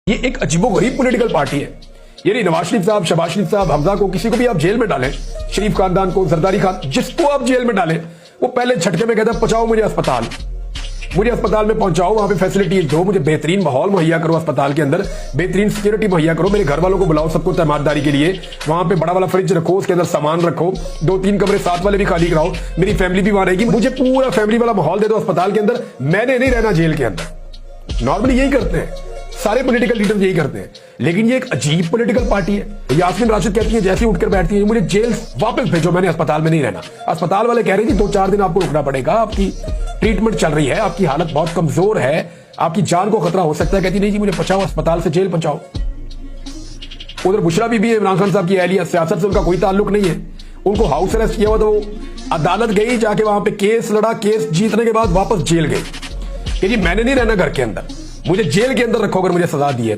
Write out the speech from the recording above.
ये एक अजीबोगरीब पॉलिटिकल पार्टी है। यानी नवाज शरीफ साहब, शहबाज शरीफ साहब, हमजा को, किसी को भी आप जेल में डालें, शरीफ खानदान को, जरदारी खान, जिसको आप जेल में डालें, वो पहले झटके में कहता पहुंचाओ मुझे अस्पताल, मुझे अस्पताल में पहुंचाओ, वहां पे फैसिलिटी दो, मुझे बेहतरीन माहौल मुहैया करो, अस्पताल के अंदर बेहतरीन सिक्योरिटी मुहैया करो, मेरे घर वालों को बुलाओ, सबको तैमारदारी के लिए, वहां पे बड़ा वाला फ्रिज रखो, उसके अंदर सामान रखो, 2-3 कमरे साथ वाले भी खाली कराओ, मेरी फैमिली भी वहां रहेगी, मुझे पूरा फैमिली वाला माहौल दे दो अस्पताल के अंदर, मैंने नहीं रहना जेल के अंदर। नॉर्मली यही करते हैं, सारे पॉलिटिकल लीडर्स यही करते हैं। लेकिन ये एक अजीब पॉलिटिकल पार्टी है। यास्मीन राशिद कहती है, जैसे उठकर बैठती है, मुझे जेल वापस भेजो, मैंने अस्पताल में नहीं रहना। अस्पताल वाले कह रहे हैं कि 2-4 दिन आपको रुकना पड़ेगा, आपकी ट्रीटमेंट चल रही है, आपकी हालत बहुत कमजोर है, आपकी जान को खतरा हो सकता है। कहती नहीं जी, मुझे पहुंचाओ अस्पताल से, जेल पहुंचाओ। उधर बुशरा बीबी इमरान खान साहब की अहलिया, सियासत से उनका कोई ताल्लुक नहीं है, उनको हाउस अरेस्ट किया हुआ, तो वो अदालत गई, जाके वहां पे केस लड़ा, केस जीतने के बाद वापस जेल गई कि जी मैंने नहीं रहना घर के अंदर, मुझे जेल के अंदर रखो अगर मुझे सजा दी है।